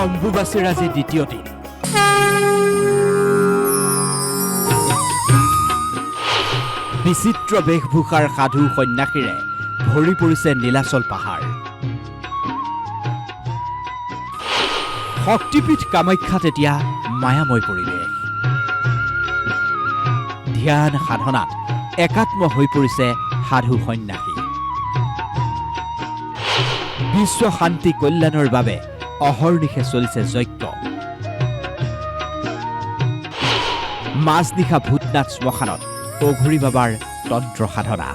অম্বুবাচীৰ আজি দ্বিতীয় দিন। বিচিত্ৰ বেশভূষাৰ সাধু সন্যাসীৰে ভৰি পৰিছে নীলাচল পাহাৰ। শক্তিপীঠ কামাখ্যাত এতিয়া মায়াময় পৰিৱেশ। ধ্যান সাধনাত একাত্ম হৈ পৰিছে সাধু সন্যাসী। বিশ্ব শান্তি কল্যাণৰ বাবে অহৰ্নিশে চলিছে যজ্ঞ। মাজনিশা ভূতনাথ শ্মশানত অঘৰী বাবাৰ তন্ত্ৰ সাধনা।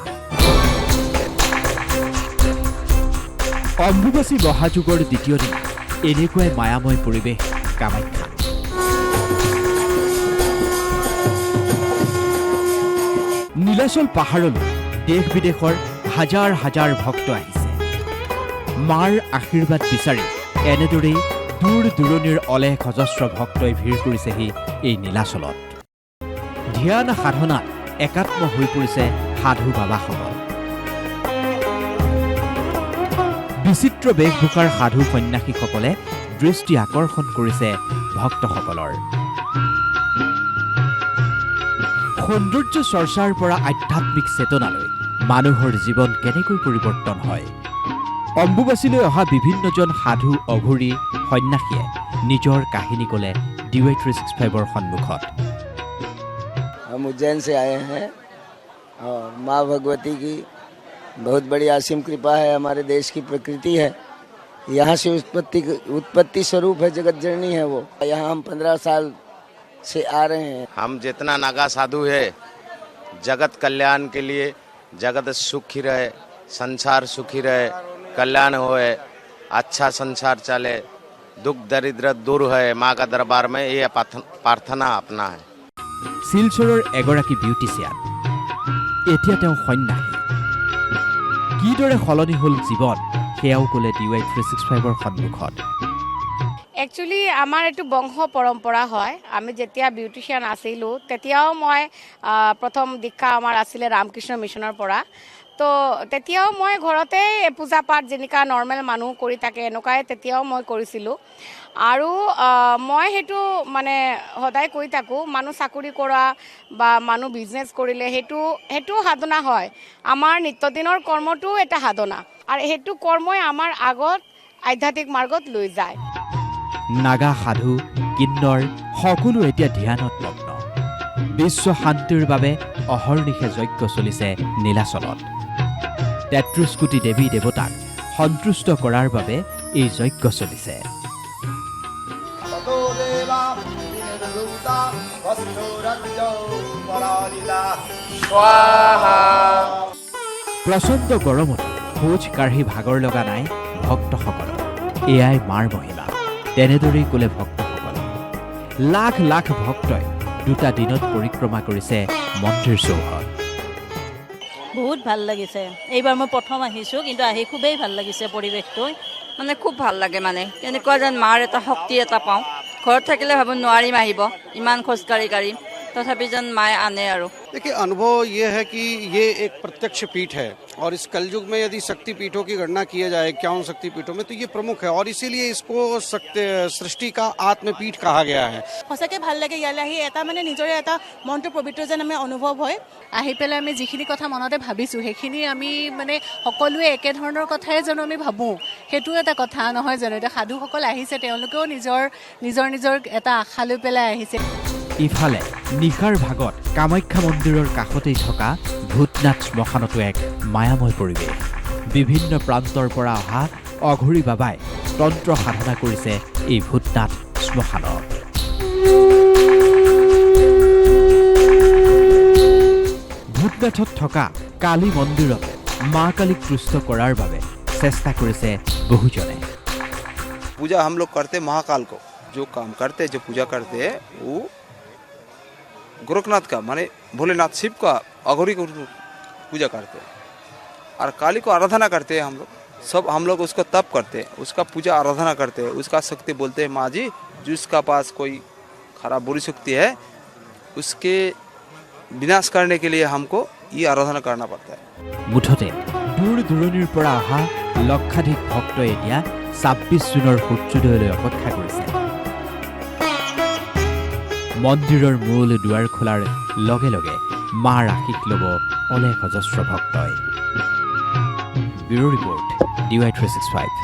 অম্বুবাচী মহাযুগৰ দ্বিতীয় দিন এনেকুৱাই মায়াময় পৰিৱেশ কামাখ্যা। নীলাচল পাহাৰলৈ দেশ বিদেশৰ হাজাৰ হাজাৰ ভক্ত আহিছে। মাৰ আশীৰ্বাদ বিচাৰি এনেদৰেই দূৰ দূৰণিৰ অলেখ অজস্ৰ ভক্তই ভিৰ কৰিছেহি এই নীলাচলত। ধ্যান সাধনাত একাত্ম হৈ পৰিছে সাধু বাবাসকল। বিচিত্ৰ বেশভূষাৰ সাধু সন্যাসীসকলে দৃষ্টি আকৰ্ষণ কৰিছে ভক্তসকলৰ। সৌন্দৰ্য চৰ্চাৰ পৰা আধ্যাত্মিক চেতনালৈ মানুহৰ জীৱন কেনেকৈ পৰিৱৰ্তন হয়। অম্বুবাচীলৈ অহা বিভিন্নজন সাধু অঘৰী সন্যাসীয়ে নিজৰ কাহিনী ক'লে DY 365ৰ সন্মুখত। हम उज्जैन से आए हैं और माँ भगवती की बहुत बड़ी असीम कृपा है। हमारे देश की प्रकृति है, यहाँ से उत्पत्ति स्वरूप है, जगत जननी है वो। यहाँ हम 15 साल से आ रहे हैं। हम जितना नागा साधु है, जगत कल्याण के लिए, जगत सुखी रहे, संसार सुखी रहे, कल्याण होए, अच्छा संसार चले, दुख दरिद्र दूर है, माँ का दरबार में ये प्रार्थना अपना है। শিলচৰৰ এগৰাকী বিউটিচিয়ান, এতিয়া তেওঁ সন্যাসী। কিদৰে সলনি হ'ল জীৱন সেয়াও ক'লে DY 365ৰ সন্মুখত। একচুৱেলি আমাৰ এইটো বংশ পৰম্পৰা হয়। আমি যেতিয়া বিউটিচিয়ান আছিলোঁ তেতিয়াও মই প্ৰথম দীক্ষা আমাৰ আছিলে ৰামকৃষ্ণ মিছনৰ পৰা। তো তেতিয়াও মই ঘৰতে পূজা পাঠ যেনেকুৱা নৰ্মেল মানুহ কৰি থাকে এনেকুৱাই তেতিয়াও মই কৰিছিলোঁ। আৰু মই সেইটো মানে সদায় কৈ থাকোঁ, মানুহ চাকৰি কৰা বা মানুহ বিজনেছ কৰিলে সেইটো সাধনা হয়। আমাৰ নিত্যদিনৰ কৰ্মটোও এটা সাধনা, আৰু সেইটো কৰ্মই আমাৰ আগত আধ্যাত্মিক মাৰ্গত লৈ যায়। নাগা সাধু কিন্নৰ সকলো এতিয়া ধ্যানত মগ্ন। বিশ্ব শান্তিৰ বাবে অহৰ্নিশে যজ্ঞ চলিছে নীলাচলত। ৩৩ কোটি দেৱী দেৱতাক সন্তুষ্ট কৰাৰ বাবে এই যজ্ঞ চলিছে। প্ৰচণ্ড গৰমত খোজ কাঢ়ি ভাগৰ লগা নাই ভক্তসকলৰ। এয়াই মাৰ মহিমা, তেনেদৰেই ক'লে ভক্তসকলে। লাখ লাখ ভক্তই 2টা দিনত পৰিক্ৰমা কৰিছে মন্দিৰ চৌহদ। বহুত ভাল লাগিছে। এইবাৰ মই প্ৰথম আহিছোঁ, কিন্তু আহি খুবেই ভাল লাগিছে পৰিৱেশটো। মানে খুব ভাল লাগে, মানে এনেকুৱা যেন মাৰ এটা শক্তি এটা পাওঁ। ঘৰত থাকিলে ভাবোঁ নোৱাৰিম আহিব, ইমান খোজকাঢ়ি কাঢ়ি, तथापि जन माय आने आरो। देखिए, अनुभव ये है कि ये एक प्रत्यक्ष पीठ है और इस कलयुग में यदि शक्ति पीठों की गणना किया जाए 51 शक्ति पीठों में, तो ये प्रमुख है और इसीलिए इसको सृष्टि का आत्मपीठ कहा गया है। সঁচাকৈ ভাল লাগে ইয়ালৈ আহি। এটা মানে নিজৰে এটা মনটো পবিত্ৰ যেন আমি অনুভৱ হয়। আহি পেলাই আমি যিখিনি কথা মনতে ভাবিছোঁ সেইখিনি আমি মানে সকলোৱে একেধৰণৰ কথাই জানো আমি ভাবোঁ, সেইটো এটা কথা নহয় জানো। এতিয়া সাধুসকল আহিছে, তেওঁলোকেও নিজৰ এটা আশা লৈ পেলাই আহিছে। ইফালে নিশাৰ ভাগত কামাখ্যা মন্দিৰৰ কাষতেই থকা ভূতনাথ শ্মশানতো এক মায়াময় পৰিৱেশ। বিভিন্ন প্ৰান্তৰ পৰা অহা অঘৰী বাবাই তন্ত্ৰ সাধনা কৰিছে এই ভূতনাথ শ্মশানত। ভূতনাথত থকা কালী মন্দিৰত মা কালীক তুষ্ট কৰাৰ বাবে চেষ্টা কৰিছে বহুজনে। पूजा हम लोग करते महाकाल को, जो काम करते, जो पूजा करते हैं वो गोरखनाथ का माने भोलेनाथ शिव का अघोरी को पूजा करते हैं और काली को आराधना करते हैं। हम लोग सब उसको तप करते हैं, उसका पूजा आराधना करते हैं, उसका शक्ति बोलते हैं माँ जी। जिसका पास कोई खराब बुरी शक्ति है उसके विनाश करने के लिए हमको ये आराधना करना पड़ता है। मुठते दूर दूरनिर পৰা অহা লক্ষাধিক ভক্তই এতিয়া ২৬ জুনৰ সূৰ্যোদয়লৈ অপেক্ষা কৰিছে। মন্দিৰৰ মূল দুৱাৰ খোলাৰ লগে লগে মাৰ আশীষ ল'ব অলেখ অজস্ৰ ভক্তই। Bureau report DY365।